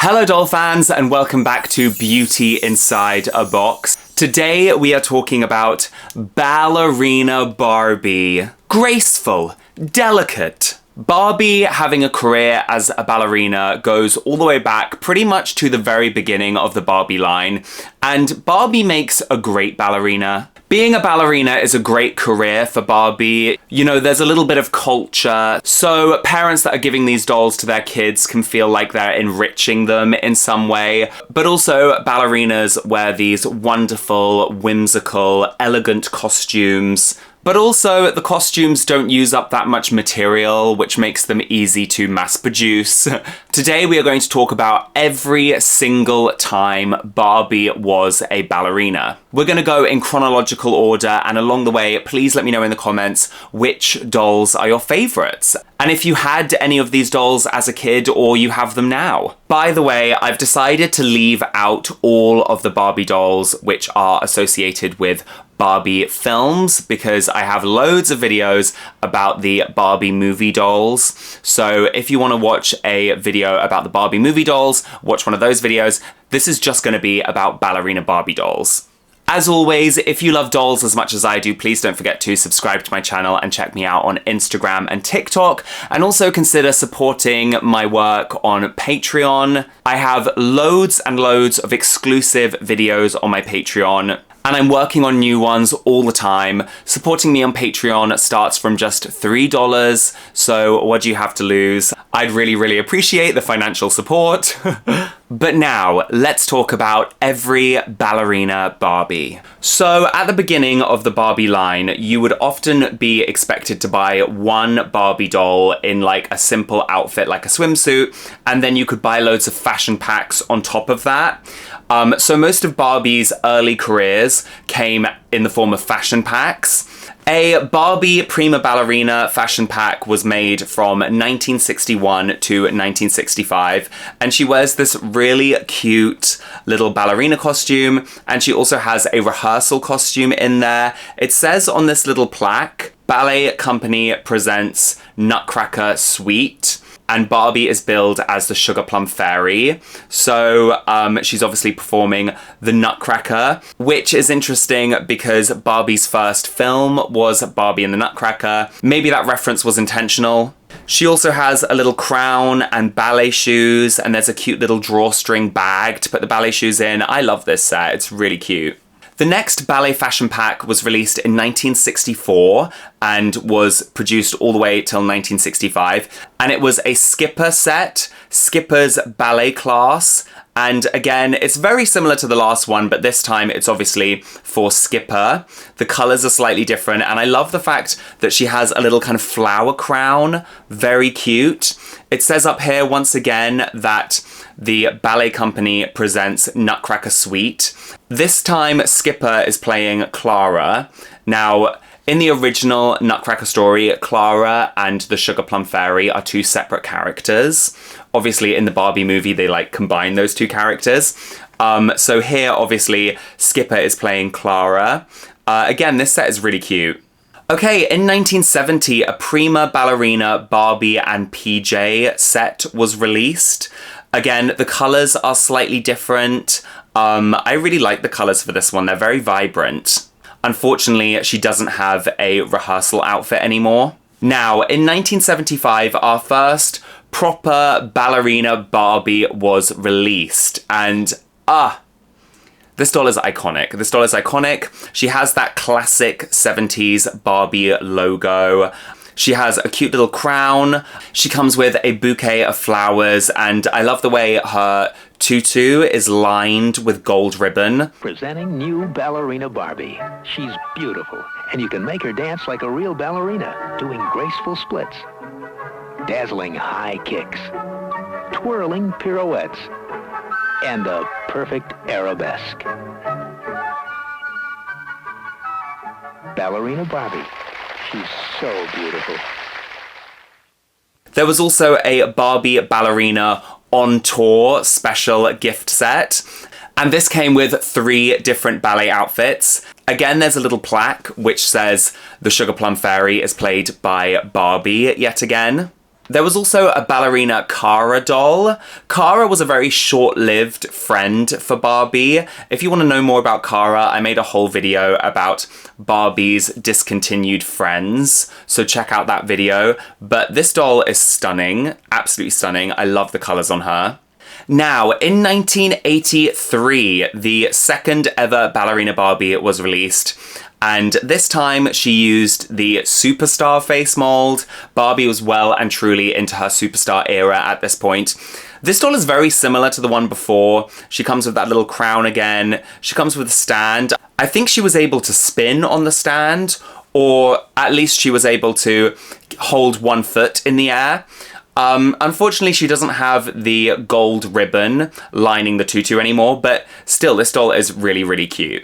Hello doll fans and welcome back to Beauty Inside a Box. Today we are talking about Ballerina Barbie. Graceful, delicate. Barbie having a career as a ballerina goes all the way back pretty much to the very beginning of the Barbie line, and Barbie makes a great ballerina. Being a ballerina is a great career for Barbie. You know, there's a little bit of culture, so parents that are giving these dolls to their kids can feel like they're enriching them in some way. But also, ballerinas wear these wonderful, whimsical, elegant costumes. But also, the costumes don't use up that much material, which makes them easy to mass produce. Today we are going to talk about every single time Barbie was a ballerina. We're going to go in chronological order, and along the way, please let me know in the comments which dolls are your favourites. And if you had any of these dolls as a kid or you have them now. By the way, I've decided to leave out all of the Barbie dolls which are associated with Barbie films because I have loads of videos about the Barbie movie dolls. So if you want to watch a video about the Barbie movie dolls, watch one of those videos. This is just going to be about Ballerina Barbie dolls. As always, if you love dolls as much as I do, please don't forget to subscribe to my channel and check me out on Instagram and TikTok, and also consider supporting my work on Patreon. I have loads and loads of exclusive videos on my Patreon, and I'm working on new ones all the time. Supporting me on Patreon starts from just $3, so what do you have to lose? I'd really appreciate the financial support. But now, let's talk about every ballerina Barbie. So, at the beginning of the Barbie line, you would often be expected to buy one Barbie doll in like a simple outfit like a swimsuit, and then you could buy loads of fashion packs on top of that. So most of Barbie's early careers came in the form of fashion packs. A Barbie Prima Ballerina fashion pack was made from 1961 to 1965, and she wears this really cute little ballerina costume, and she also has a rehearsal costume in there. It says on this little plaque, Ballet Company presents Nutcracker Suite. And Barbie is billed as the Sugar Plum Fairy. So she's obviously performing the Nutcracker, which is interesting because Barbie's first film was Barbie and the Nutcracker. Maybe that reference was intentional. She also has a little crown and ballet shoes, and there's a cute little drawstring bag to put the ballet shoes in. I love this set, it's really cute. The next ballet fashion pack was released in 1964 and was produced all the way till 1965. And it was a Skipper set, Skipper's ballet class. And again, it's very similar to the last one, but this time it's obviously for Skipper. The colours are slightly different, and I love the fact that she has a little kind of flower crown. Very cute. It says up here once again that the ballet company presents Nutcracker Suite. This time, Skipper is playing Clara. Now, in the original Nutcracker story, Clara and the Sugar Plum Fairy are two separate characters. Obviously, in the Barbie movie, they combine those two characters. So here, obviously, Skipper is playing Clara. Again, this set is really cute. Okay, in 1970, a Prima Ballerina Barbie and PJ set was released. Again, the colours are slightly different. I really like the colours for this one. They're very vibrant. Unfortunately, she doesn't have a rehearsal outfit anymore. Now, in 1975, our first proper Ballerina Barbie was released. And, this doll is iconic. This doll is iconic. She has that classic 70s Barbie logo. She has a cute little crown. She comes with a bouquet of flowers, and I love the way her tutu is lined with gold ribbon. Presenting new Ballerina Barbie. She's beautiful, and you can make her dance like a real ballerina, doing graceful splits, dazzling high kicks, twirling pirouettes, and a perfect arabesque. Ballerina Barbie. She's so beautiful. There was also a Barbie Ballerina on tour special gift set. And this came with 3 different ballet outfits. Again, there's a little plaque which says the Sugar Plum Fairy is played by Barbie yet again. There was also a ballerina Cara doll. Cara was a very short-lived friend for Barbie. If you want to know more about Cara, I made a whole video about Barbie's discontinued friends, so check out that video. But this doll is stunning, absolutely stunning. I love the colours on her. Now, in 1983, the second ever Ballerina Barbie was released. And this time she used the superstar face mold. Barbie was well and truly into her superstar era at this point. This doll is very similar to the one before. She comes with that little crown again. She comes with a stand. I think she was able to spin on the stand, or at least she was able to hold one foot in the air. Unfortunately, she doesn't have the gold ribbon lining the tutu anymore, but still, this doll is really, really cute.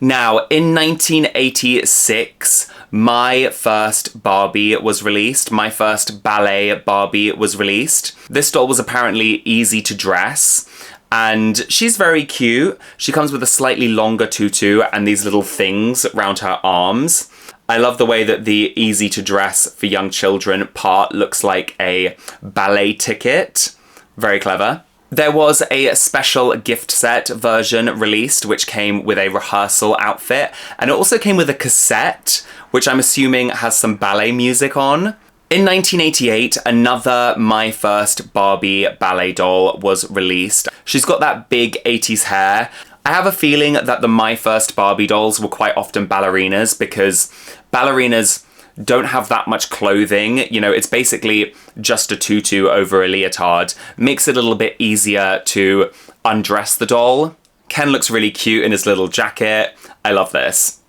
Now, in 1986, my first Barbie was released. My first Ballet Barbie was released. This doll was apparently easy to dress, and she's very cute. She comes with a slightly longer tutu and these little things around her arms. I love the way that the easy to dress for young children part looks like a ballet ticket. Very clever. There was a special gift set version released, which came with a rehearsal outfit, and it also came with a cassette, which I'm assuming has some ballet music on. In 1988, another My First Barbie ballet doll was released. She's got that big 80s hair. I have a feeling that the My First Barbie dolls were quite often ballerinas, because ballerinas don't have that much clothing. You know, it's basically just a tutu over a leotard. Makes it a little bit easier to undress the doll. Ken looks really cute in his little jacket. I love this.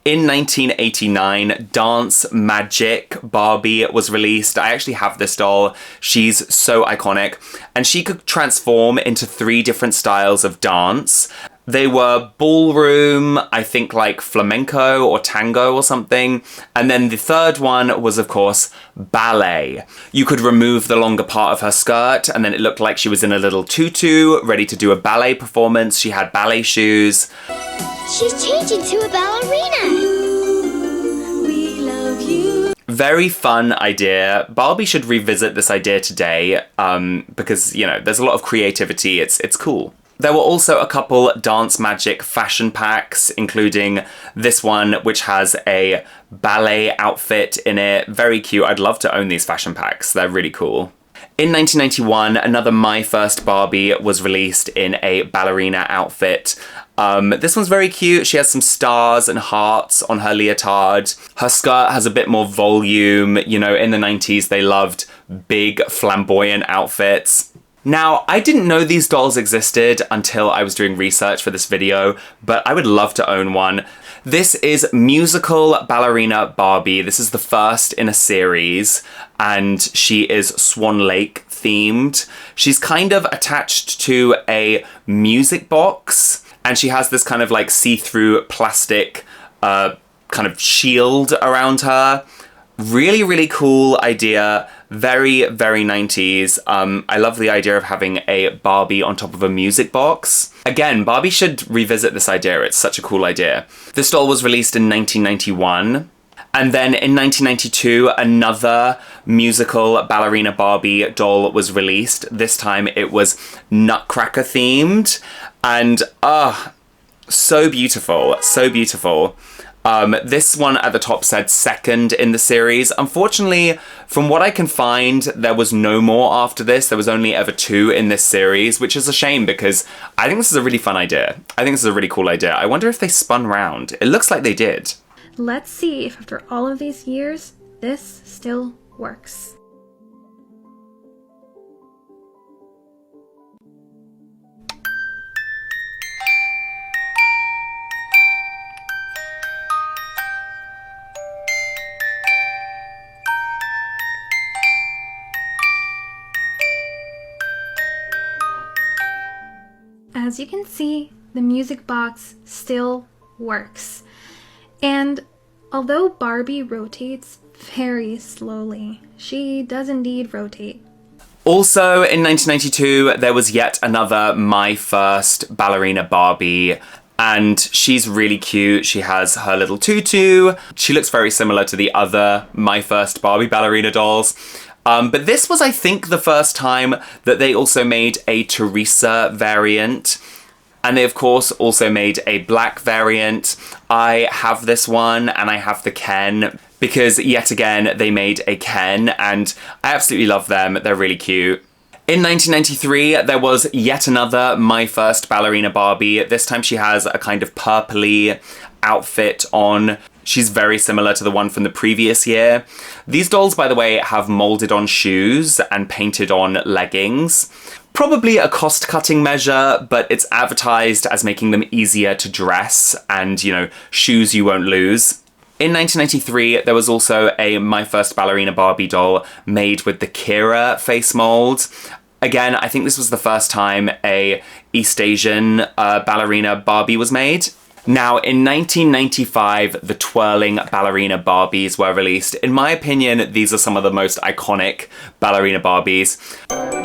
In 1989, Dance Magic Barbie was released. I actually have this doll. She's so iconic. And she could transform into 3 different styles of dance. They were ballroom, I think like flamenco or tango or something. And then the third one was, of course, ballet. You could remove the longer part of her skirt, and then it looked like she was in a little tutu, ready to do a ballet performance. She had ballet shoes. She's changing to a ballerina. We love you. Very fun idea. Barbie should revisit this idea today, because, you know, there's a lot of creativity. It's cool. There were also a couple Dance Magic fashion packs, including this one, which has a ballet outfit in it. Very cute. I'd love to own these fashion packs. They're really cool. In 1991, another My First Barbie was released in a ballerina outfit. This one's very cute. She has some stars and hearts on her leotard. Her skirt has a bit more volume. You know, in the 90s, they loved big, flamboyant outfits. Now, I didn't know these dolls existed until I was doing research for this video, but I would love to own one. This is Musical Ballerina Barbie. This is the first in a series, and she is Swan Lake themed. She's kind of attached to a music box, and she has this kind of like see-through plastic kind of shield around her. Really, really cool idea. Very, very 90s. I love the idea of having a Barbie on top of a music box. Again, Barbie should revisit this idea. It's such a cool idea. This doll was released in 1991. And then in 1992, another musical Ballerina Barbie doll was released. This time it was Nutcracker themed. And, so beautiful. So beautiful. This one at the top said second in the series. Unfortunately, from what I can find, there was no more after this. There was only ever 2 in this series, which is a shame because I think this is a really fun idea. I think this is a really cool idea. I wonder if they spun round. It looks like they did. Let's see if after all of these years, this still works. As you can see, the music box still works. And although Barbie rotates very slowly, she does indeed rotate. Also, in 1992, there was yet another My First Ballerina Barbie, and she's really cute. She has her little tutu. She looks very similar to the other My First Barbie ballerina dolls. But this was, I think, the first time that they also made a Teresa variant. And they, of course, also made a black variant. I have this one, and I have the Ken, because yet again, they made a Ken, and I absolutely love them. They're really cute. In 1993, there was yet another My First Ballerina Barbie. This time she has a kind of purpley outfit on. She's very similar to the one from the previous year. These dolls, by the way, have molded on shoes and painted on leggings. Probably a cost-cutting measure, but it's advertised as making them easier to dress and, you know, shoes you won't lose. In 1993, there was also a My First Ballerina Barbie doll made with the Kira face mold. Again, I think this was the first time a East Asian ballerina Barbie was made. Now, in 1995, the Twirling Ballerina Barbies were released. In my opinion, these are some of the most iconic ballerina Barbies.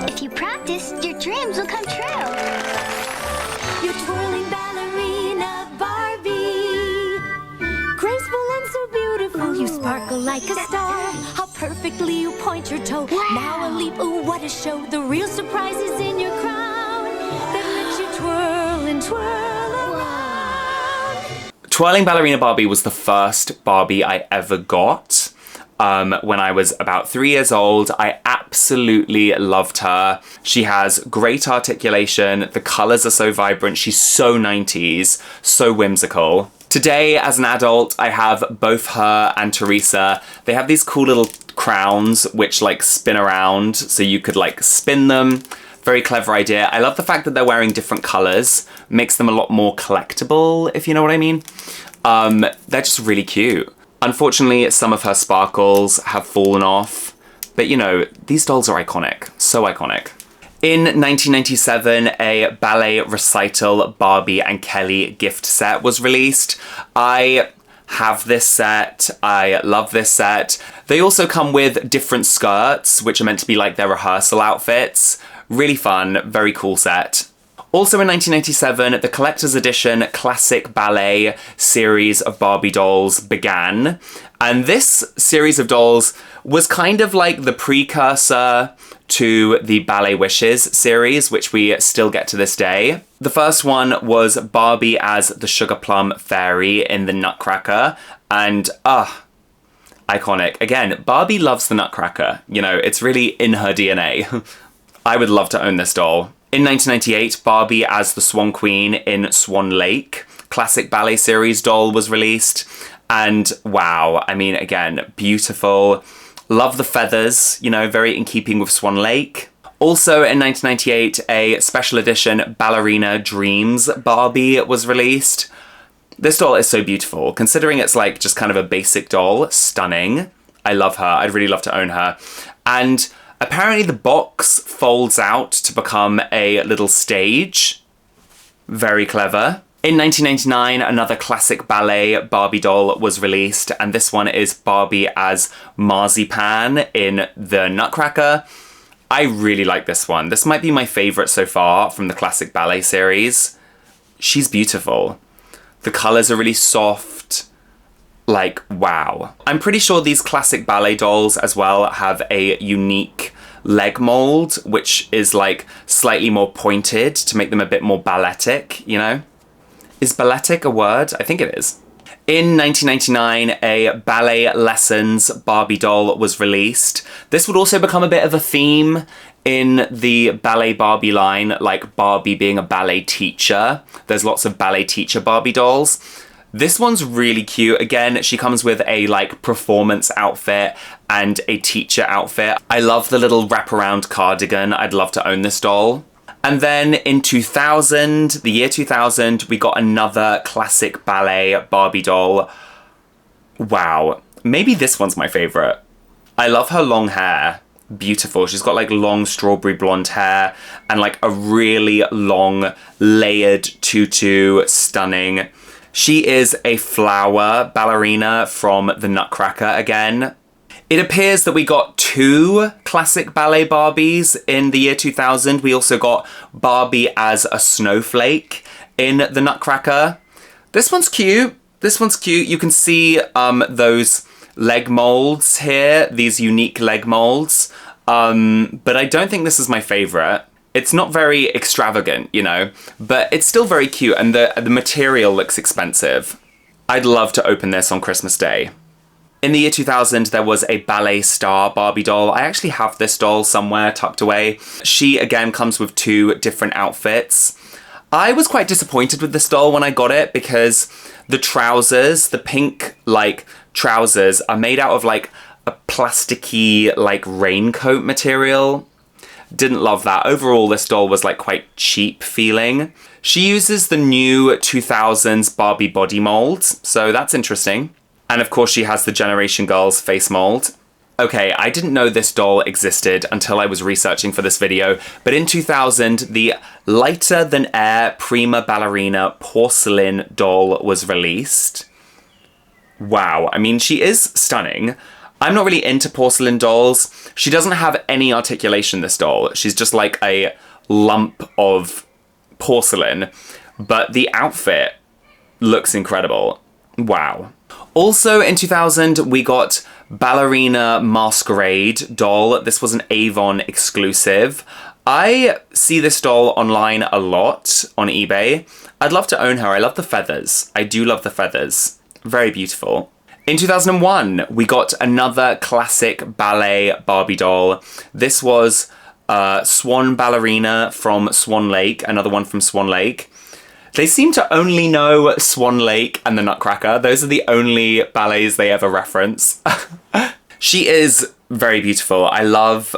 If you practice, your dreams will come true. You're twirling ballerina Barbie, graceful and so beautiful. You sparkle like a star. How perfectly you point your toe. Now a leap, ooh, what a show. The real surprise is in your crown that lets you twirl and twirl around. Twirling Ballerina Barbie was the first Barbie I ever got. When I was about 3 years old. I absolutely loved her. She has great articulation. The colours are so vibrant. She's so 90s, so whimsical. Today, as an adult, I have both her and Teresa. They have these cool little crowns which like spin around, so you could like spin them. Very clever idea. I love the fact that they're wearing different colours. Makes them a lot more collectible, if you know what I mean. They're just really cute. Unfortunately, some of her sparkles have fallen off, but you know, these dolls are iconic, so iconic. In 1997, a ballet recital Barbie and Kelly gift set was released. I have this set, I love this set. They also come with different skirts, which are meant to be like their rehearsal outfits. Really fun, very cool set. Also in 1997, the collector's edition classic ballet series of Barbie dolls began. And this series of dolls was kind of like the precursor to the Ballet Wishes series, which we still get to this day. The first one was Barbie as the Sugar Plum Fairy in the Nutcracker. And, iconic. Again, Barbie loves the Nutcracker. You know, it's really in her DNA. I would love to own this doll. In 1998, Barbie as the Swan Queen in Swan Lake. Classic ballet series doll was released. And wow, I mean, again, beautiful. Love the feathers, you know, very in keeping with Swan Lake. Also in 1998, a special edition Ballerina Dreams Barbie was released. This doll is so beautiful, considering it's like just kind of a basic doll. Stunning. I love her. I'd really love to own her. And apparently the box folds out to become a little stage. Very clever. In 1999, another classic ballet Barbie doll was released, and this one is Barbie as Marzipan in the Nutcracker. I really like this one. This might be my favourite so far from the classic ballet series. She's beautiful. The colours are really soft. Like, wow. I'm pretty sure these classic ballet dolls as well have a unique leg mold, which is like slightly more pointed to make them a bit more balletic, you know? Is balletic a word? I think it is. In 1999, a Ballet Lessons Barbie doll was released. This would also become a bit of a theme in the Ballet Barbie line, like Barbie being a ballet teacher. There's lots of ballet teacher Barbie dolls. This one's really cute. Again, she comes with a like performance outfit and a teacher outfit. I love the little wraparound cardigan. I'd love to own this doll. And then in 2000, the year 2000, we got another classic ballet Barbie doll. Wow. Maybe this one's my favourite. I love her long hair. Beautiful. She's got like long strawberry blonde hair and like a really long layered tutu. Stunning. She is a flower ballerina from the Nutcracker again. It appears that we got 2 classic ballet Barbies in the year 2000. We also got Barbie as a snowflake in the Nutcracker. This one's cute. This one's cute. You can see those leg molds here, these unique leg molds. but I don't think this is my favorite. It's not very extravagant, you know, but it's still very cute, and the material looks expensive. I'd love to open this on Christmas Day. In the year 2000, there was a ballet star Barbie doll. I actually have this doll somewhere tucked away. She, again, comes with 2 different outfits. I was quite disappointed with this doll when I got it because the trousers, the pink, like, trousers are made out of, like, a plasticky, like, raincoat material. Didn't love that. Overall, this doll was, like, quite cheap feeling. She uses the new 2000s Barbie body mold, so that's interesting. And of course, she has the Generation Girls face mold. Okay, I didn't know this doll existed until I was researching for this video, but in 2000, the lighter than air Prima Ballerina porcelain doll was released. Wow, I mean, she is stunning. I'm not really into porcelain dolls. She doesn't have any articulation, this doll. She's just like a lump of porcelain, but the outfit looks incredible. Wow. Also in 2000, we got Ballerina Masquerade doll. This was an Avon exclusive. I see this doll online a lot on eBay. I'd love to own her. I love the feathers. I do love the feathers. Very beautiful. In 2001, we got another classic ballet Barbie doll. This was Swan Ballerina from Swan Lake, another one from Swan Lake. They seem to only know Swan Lake and the Nutcracker. Those are the only ballets they ever reference. She is very beautiful. I love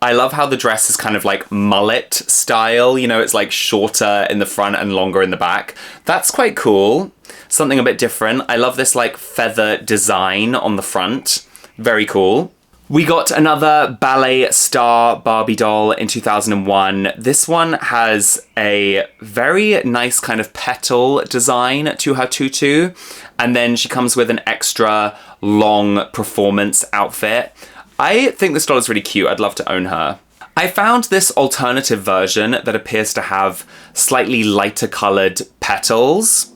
how the dress is kind of like mullet style. You know, it's like shorter in the front and longer in the back. That's quite cool. Something a bit different. I love this like feather design on the front. Very cool. We got another ballet star Barbie doll in 2001. This one has a very nice kind of petal design to her tutu, and then she comes with an extra long performance outfit. I think this doll is really cute. I'd love to own her. I found this alternative version that appears to have slightly lighter coloured petals.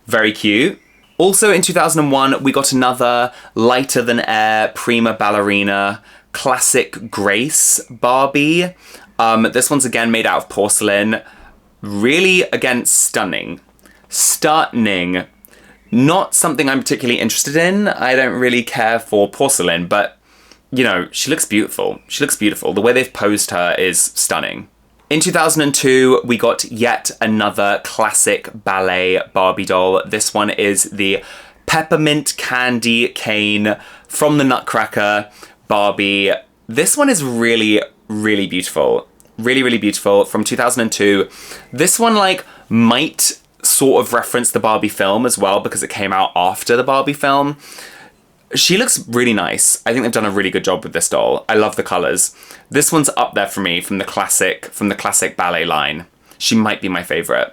Very cute. Also in 2001, we got another lighter than air Prima Ballerina classic Grace Barbie. This one's again made out of porcelain. Really, again, stunning. Stunning. Not something I'm particularly interested in. I don't really care for porcelain, but, you know, she looks beautiful. She looks beautiful. The way they've posed her is stunning. In 2002, we got yet another classic ballet Barbie doll. This one is the Peppermint Candy Cane from the Nutcracker Barbie. This one is really, really beautiful. Really, really beautiful from 2002. This one, like, might sort of reference the Barbie film as well because it came out after the Barbie film. She looks really nice. I think they've done a really good job with this doll. I love the colours. This one's up there for me from the classic ballet line. She might be my favourite.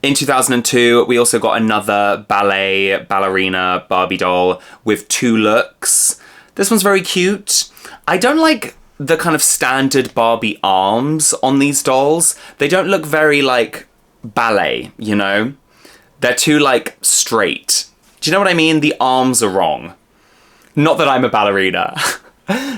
In 2002, we also got another ballerina Barbie doll with 2 looks. This one's very cute. I don't like the kind of standard Barbie arms on these dolls. They don't look very, like, ballet, you know? They're too, like, straight. Do you know what I mean? The arms are wrong. Not that I'm a ballerina.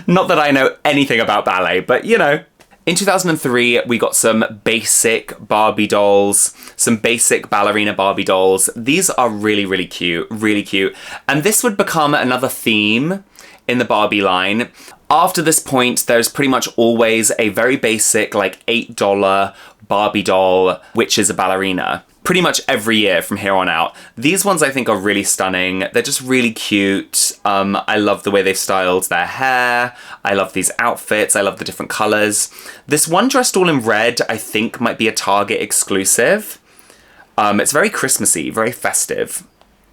Not that I know anything about ballet, but you know. In 2003, we got some basic Barbie dolls, some basic Ballerina Barbie dolls. These are really, really cute, really cute. And this would become another theme in the Barbie line. After this point, there's pretty much always a very basic, like $8 Barbie doll, which is a ballerina. Pretty much every year from here on out. These ones I think are really stunning. They're just really cute. I love the way they've styled their hair. I love these outfits. I love the different colours. This one dressed all in red I think might be a Target exclusive. It's very Christmassy, very festive.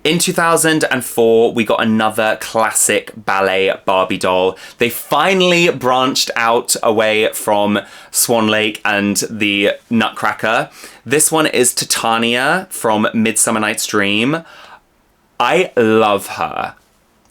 In 2004, we got another classic ballet Barbie doll. They finally branched out away from Swan Lake and the Nutcracker. This one is Titania from Midsummer Night's Dream. I love her.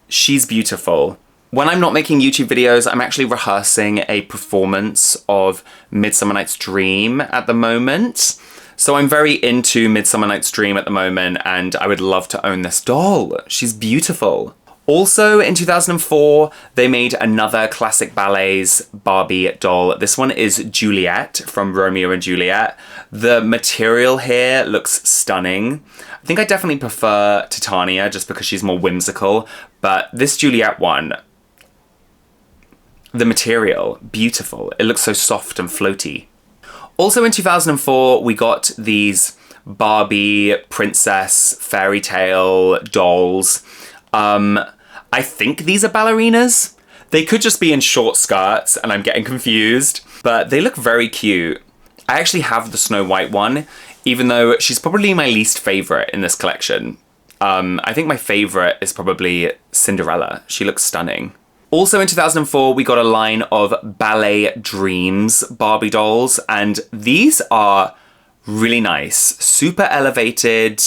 She's beautiful. When I'm not making YouTube videos, I'm actually rehearsing a performance of Midsummer Night's Dream at the moment. So I'm very into Midsummer Night's Dream at the moment, and I would love to own this doll. She's beautiful. Also in 2004, they made another classic ballets Barbie doll. This one is Juliet from Romeo and Juliet. The material here looks stunning. I think I definitely prefer Titania just because she's more whimsical, but this Juliet one, the material, beautiful. It looks so soft and floaty. Also in 2004, we got these Barbie princess fairy tale dolls. I think these are ballerinas. They could just be in short skirts and I'm getting confused, but they look very cute. I actually have the Snow White one, even though she's probably my least favorite in this collection. I think my favorite is probably Cinderella. She looks stunning. Also in 2004, we got a line of Ballet Dreams Barbie dolls, and these are really nice, super elevated.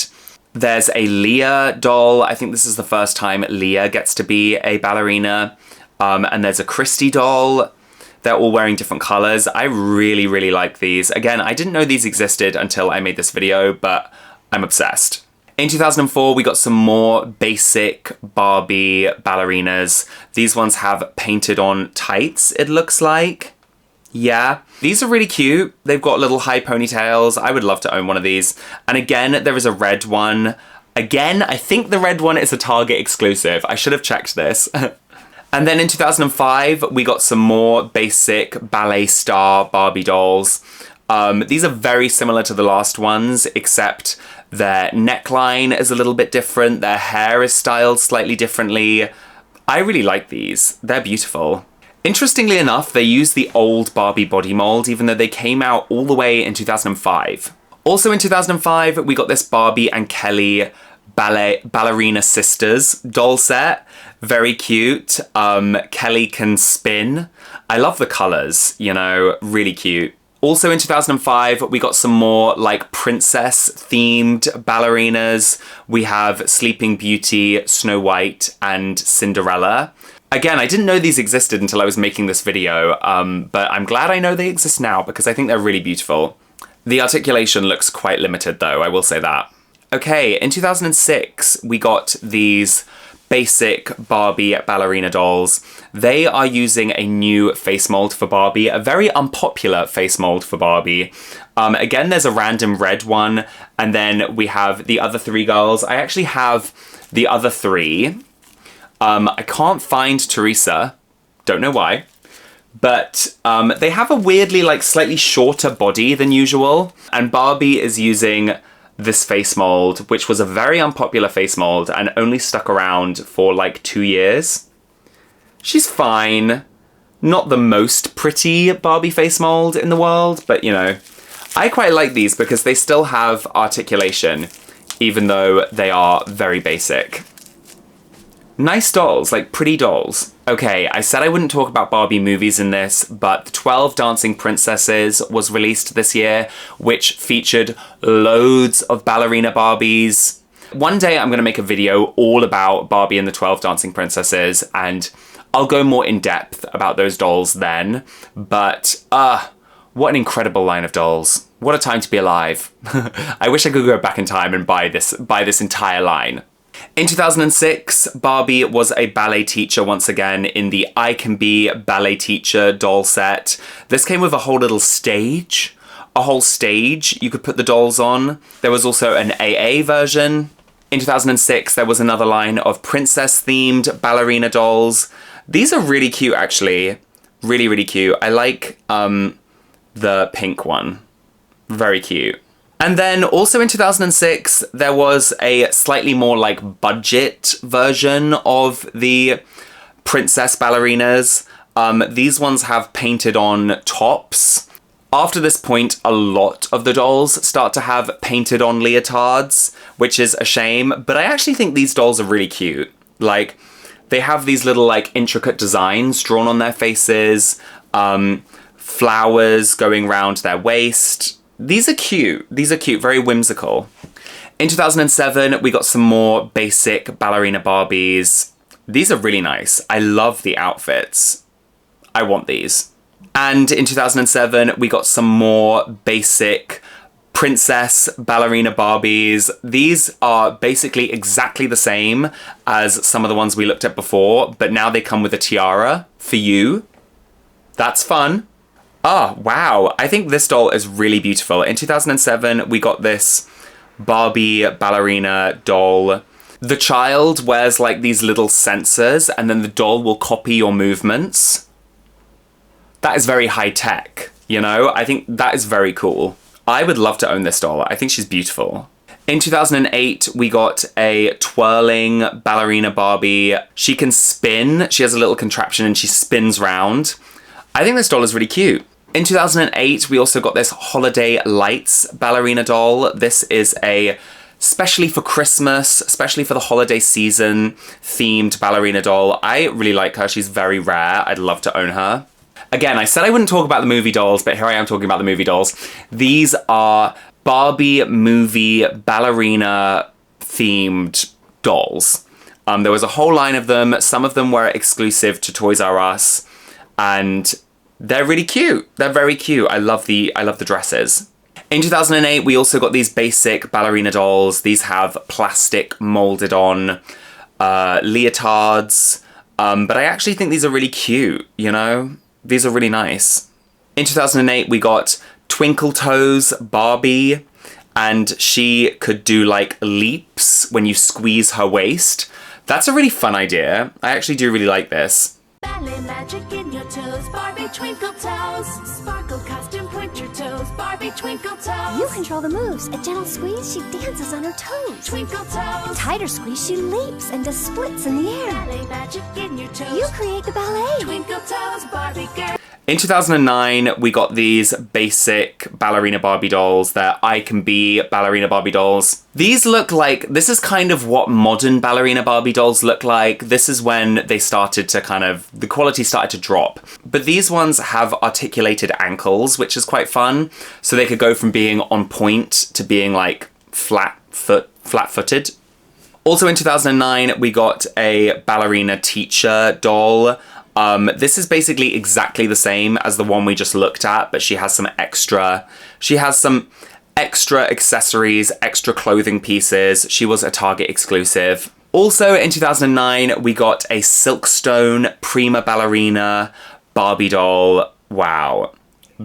There's a Leah doll. I think this is the first time Leah gets to be a ballerina. And there's a Christy doll. They're all wearing different colors. I really, really like these. Again, I didn't know these existed until I made this video, but I'm obsessed. In 2004, we got some more basic Barbie ballerinas. These ones have painted on tights, it looks like. Yeah, these are really cute. They've got little high ponytails. I would love to own one of these. And again, there is a red one. Again, I think the red one is a Target exclusive. I should have checked this. And then in 2005, we got some more basic ballet star Barbie dolls. These are very similar to the last ones, except their neckline is a little bit different. Their hair is styled slightly differently. I really like these. They're beautiful. Interestingly enough, they use the old Barbie body mold, even though they came out all the way in 2005. Also in 2005, we got this Barbie and Kelly Ballerina Sisters doll set. Very cute. Kelly can spin. I love the colors, you know, really cute. Also in 2005, we got some more like princess themed ballerinas. We have Sleeping Beauty, Snow White, and Cinderella. Again, I didn't know these existed until I was making this video, but I'm glad I know they exist now because I think they're really beautiful. The articulation looks quite limited though, I will say that. Okay, in 2006, we got these basic Barbie ballerina dolls. They are using a new face mold for Barbie, a very unpopular face mold for Barbie. Again, there's a random red one, and then we have the other three girls. I actually have the other three. I can't find Teresa, don't know why, but they have a weirdly like slightly shorter body than usual, and Barbie is using this face mold, which was a very unpopular face mold and only stuck around for like 2 years. She's fine. Not the most pretty Barbie face mold in the world, but you know, I quite like these because they still have articulation, even though they are very basic. Nice dolls, like pretty dolls. Okay, I said I wouldn't talk about Barbie movies in this, but The 12 Dancing Princesses was released this year, which featured loads of ballerina Barbies. One day I'm gonna make a video all about Barbie and the 12 Dancing Princesses, and I'll go more in depth about those dolls then, but what an incredible line of dolls. What a time to be alive. I wish I could go back in time and buy this entire line. In 2006, Barbie was a ballet teacher once again in the I Can Be Ballet Teacher doll set. This came with a whole little stage, a whole stage you could put the dolls on. There was also an AA version. In 2006, there was another line of princess-themed ballerina dolls. These are really cute, actually. Really, really cute. I like the pink one. Very cute. And then also in 2006, there was a slightly more like budget version of the princess ballerinas. These ones have painted on tops. After this point, a lot of the dolls start to have painted on leotards, which is a shame, but I actually think these dolls are really cute. Like, they have these little like intricate designs drawn on their faces, flowers going around their waist. These are cute, very whimsical. In 2007, we got some more basic ballerina Barbies. These are really nice. I love the outfits. I want these. And in 2007, we got some more basic princess ballerina Barbies. These are basically exactly the same as some of the ones we looked at before, but now they come with a tiara for you. That's fun. Oh, wow. I think this doll is really beautiful. In 2007, we got this Barbie ballerina doll. The child wears like these little sensors, and then the doll will copy your movements. That is very high tech, you know? I think that is very cool. I would love to own this doll. I think she's beautiful. In 2008, we got a twirling ballerina Barbie. She can spin. She has a little contraption and she spins round. I think this doll is really cute. In 2008, we also got this Holiday Lights ballerina doll. This is a especially for Christmas, especially for the holiday season themed ballerina doll. I really like her. She's very rare. I'd love to own her. Again, I said I wouldn't talk about the movie dolls, but here I am talking about the movie dolls. These are Barbie movie ballerina themed dolls. There was a whole line of them. Some of them were exclusive to Toys R Us, and they're really cute. They're very cute. I love the dresses. In 2008, we also got these basic ballerina dolls. These have plastic molded on leotards, but I actually think these are really cute, you know? These are really nice. In 2008, we got Twinkle Toes Barbie, and she could do like leaps when you squeeze her waist. That's a really fun idea. I actually do really like this. Ballet magic in your toes, Barbie twinkle toes. Sparkle costume, point your toes, Barbie twinkle toes. You control the moves. A gentle squeeze, she dances on her toes. Twinkle toes. Tighter squeeze, she leaps and does splits in the air. Ballet magic in your toes. You create the ballet. Twinkle toes, Barbie girl. In 2009, we got these basic ballerina Barbie dolls. They're I Can Be ballerina Barbie dolls. These look like, this is kind of what modern ballerina Barbie dolls look like. This is when they started to kind of, the quality started to drop. But these ones have articulated ankles, which is quite fun. So they could go from being on point to being like flat-footed. Also in 2009, we got a ballerina teacher doll. This is basically exactly the same as the one we just looked at, but she has some extra accessories, extra clothing pieces. She was a Target exclusive. Also in 2009, we got a Silkstone Prima Ballerina Barbie doll. Wow.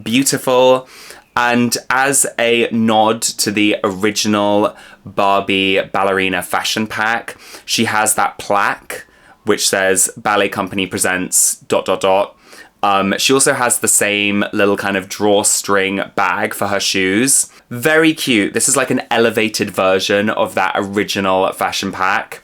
Beautiful. And as a nod to the original Barbie ballerina fashion pack, she has that plaque which says Ballet Company presents ... She also has the same little kind of drawstring bag for her shoes. Very cute. This is like an elevated version of that original fashion pack.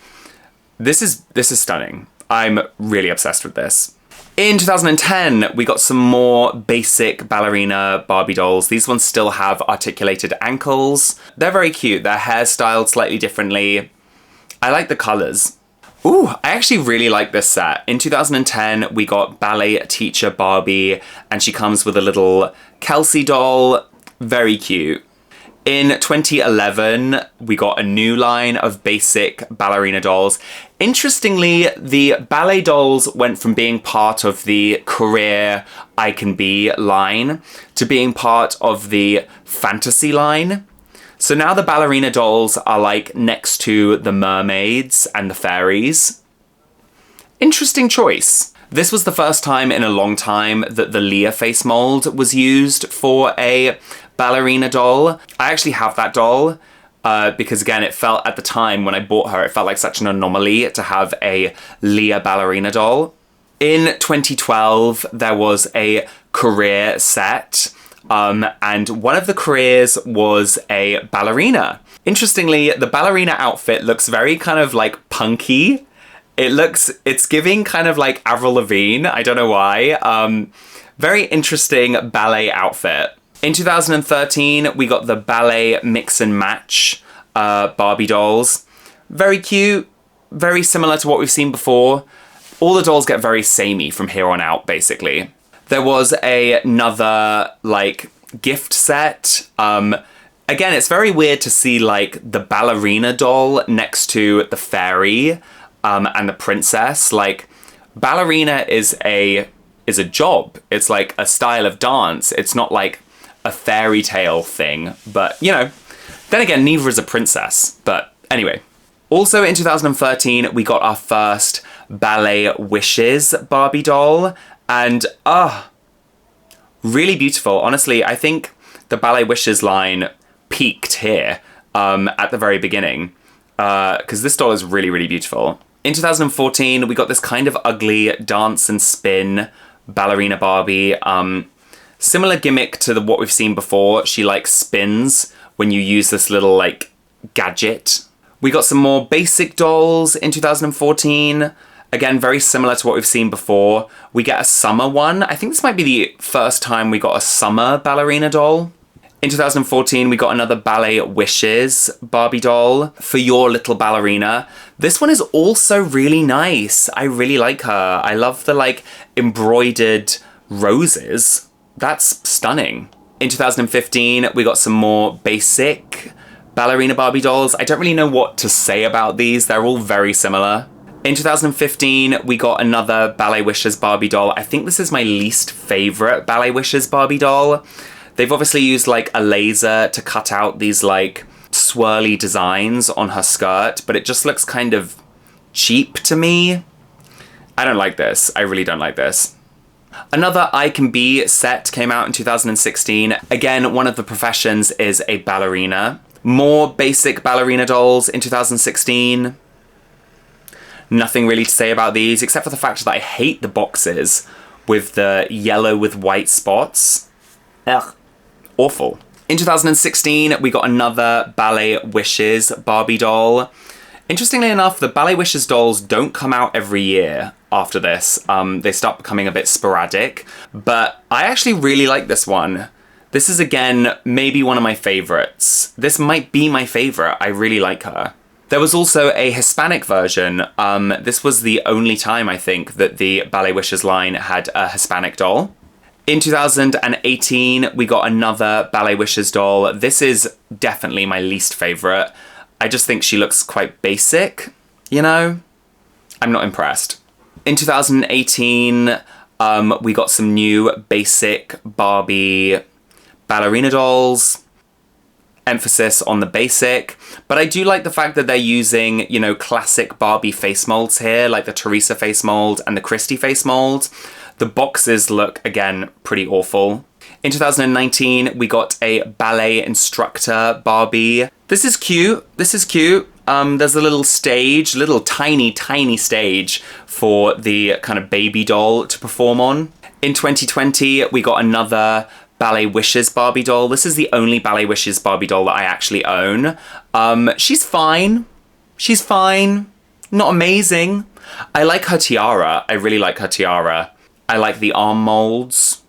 This is stunning. I'm really obsessed with this. In 2010, we got some more basic ballerina Barbie dolls. These ones still have articulated ankles. They're very cute. They're hairstyled slightly differently. I like the colors. Ooh, I actually really like this set. In 2010, we got Ballet Teacher Barbie, and she comes with a little Kelsey doll. Very cute. In 2011, we got a new line of basic ballerina dolls. Interestingly, the ballet dolls went from being part of the career I Can Be line to being part of the fantasy line. So now the ballerina dolls are like next to the mermaids and the fairies. Interesting choice. This was the first time in a long time that the Leah face mold was used for a ballerina doll. I actually have that doll because again, it felt at the time when I bought her, it felt like such an anomaly to have a Leah ballerina doll. In 2012, there was a career set. And one of the careers was a ballerina. Interestingly, the ballerina outfit looks very kind of like punky. It's giving kind of like Avril Lavigne, I don't know why. Very interesting ballet outfit. In 2013, we got the Ballet Mix and Match Barbie dolls. Very cute, very similar to what we've seen before. All the dolls get very samey from here on out, basically. There was another, like, gift set. Again, it's very weird to see, like, the ballerina doll next to the fairy and the princess. Like, ballerina is a job. It's, like, a style of dance. It's not, like, a fairy tale thing, but you know, then again, neither is a princess. But anyway. Also in 2013, we got our first Ballet Wishes Barbie doll, and really beautiful. Honestly, I think the Ballet Wishes line peaked here at the very beginning, because this doll is really, really beautiful. In 2014, we got this kind of ugly dance and spin Ballerina Barbie. Similar gimmick to what we've seen before. She like spins when you use this little like gadget. We got some more basic dolls in 2014. Again, very similar to what we've seen before. We get a summer one. I think this might be the first time we got a summer ballerina doll. In 2014, we got another Ballet Wishes Barbie doll for your little ballerina. This one is also really nice. I really like her. I love the like embroidered roses. That's stunning. In 2015, we got some more basic Ballerina Barbie dolls. I don't really know what to say about these. They're all very similar. In 2015, we got another Ballet Wishes Barbie doll. I think this is my least favorite Ballet Wishes Barbie doll. They've obviously used like a laser to cut out these like swirly designs on her skirt, but it just looks kind of cheap to me. I don't like this. I really don't like this. Another I Can Be set came out in 2016. Again, one of the professions is a ballerina. More basic ballerina dolls in 2016. Nothing really to say about these, except for the fact that I hate the boxes with the yellow with white spots. Ugh. Awful. In 2016, we got another Ballet Wishes Barbie doll. Interestingly enough, the Ballet Wishes dolls don't come out every year after this. They start becoming a bit sporadic, but I actually really like this one. This is, again, maybe one of my favorites. This might be my favorite. I really like her. There was also a Hispanic version. This was the only time, I think, that the Ballet Wishes line had a Hispanic doll. In 2018, we got another Ballet Wishes doll. This is definitely my least favorite. I just think she looks quite basic, you know? I'm not impressed. In 2018, we got some new basic Barbie ballerina dolls. Emphasis on the basic, but I do like the fact that they're using, you know, classic Barbie face molds here, like the Teresa face mold and the Christy face mold. The boxes look, again, pretty awful. In 2019, we got a ballet instructor Barbie. This is cute. This is cute. There's a little stage, little tiny, tiny stage for the kind of baby doll to perform on. In 2020, we got another Ballet Wishes Barbie doll. This is the only Ballet Wishes Barbie doll that I actually own. She's fine. She's fine. Not amazing. I like her tiara. I really like her tiara. I like the arm molds.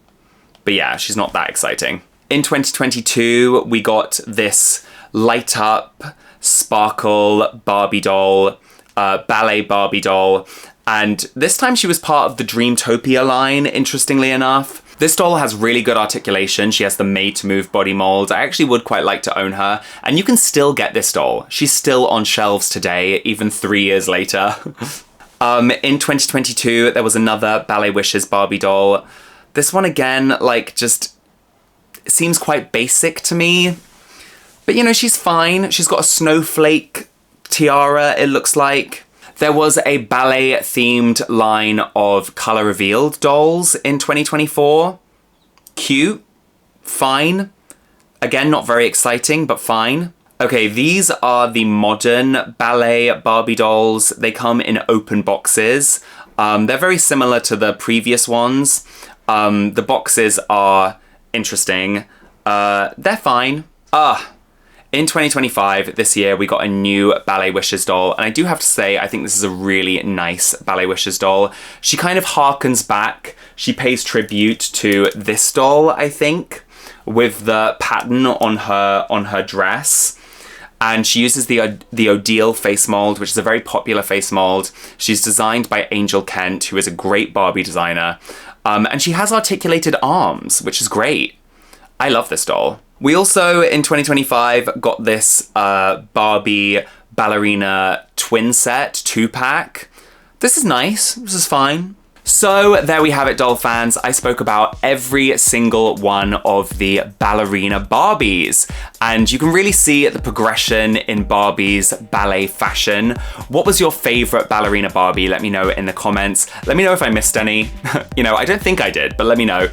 But yeah, she's not that exciting. In 2022, we got this light up, sparkle Barbie doll, ballet Barbie doll. And this time she was part of the Dreamtopia line, interestingly enough. This doll has really good articulation. She has the made-to-move body mold. I actually would quite like to own her. And you can still get this doll. She's still on shelves today, even 3 years later. In 2022, there was another Ballet Wishes Barbie doll. This one, again, like, just seems quite basic to me. But, you know, she's fine. She's got a snowflake tiara, it looks like. There was a ballet-themed line of color revealed dolls in 2024. Cute. Fine. Again, not very exciting, but fine. Okay, these are the modern ballet Barbie dolls. They come in open boxes. They're very similar to the previous ones. The boxes are interesting. They're fine. In 2025, this year, we got a new Ballet Wishes doll, and I do have to say, I think this is a really nice Ballet Wishes doll. She kind of harkens back, she pays tribute to this doll, I think, with the pattern on her dress. And she uses the Odile face mold, which is a very popular face mold. She's designed by Angel Kent, who is a great Barbie designer. And she has articulated arms, which is great. I love this doll. We also, in 2025, got this Barbie Ballerina twin set 2-pack. This is nice. This is fine. So there we have it, doll fans. I spoke about every single one of the Ballerina Barbies, and you can really see the progression in Barbie's ballet fashion. What was your favorite Ballerina Barbie? Let me know in the comments. Let me know if I missed any. You know, I don't think I did, but let me know.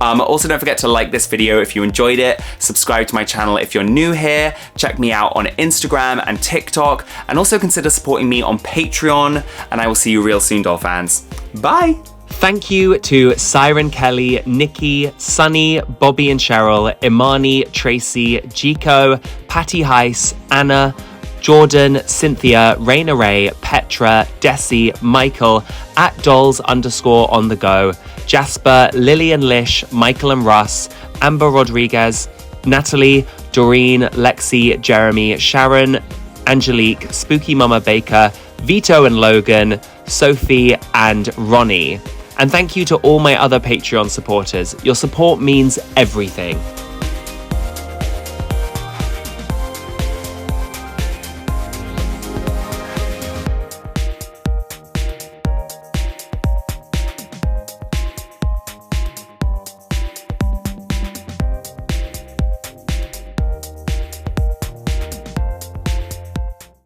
Also, don't forget to like this video if you enjoyed it, subscribe to my channel if you're new here, check me out on Instagram and TikTok, and also consider supporting me on Patreon, and I will see you real soon, doll fans. Bye! Thank you to Siren Kelly, Nikki, Sunny, Bobby and Cheryl, Imani, Tracy, Jico, Patty Heiss, Anna, Jordan, Cynthia, Raina Ray, Petra, Desi, Michael, @dolls_on-the-go, Jasper, Lily and Lish, Michael and Russ, Amber Rodriguez, Natalie, Doreen, Lexi, Jeremy, Sharon, Angelique, Spooky Mama Baker, Vito and Logan, Sophie and Ronnie. And thank you to all my other Patreon supporters. Your support means everything.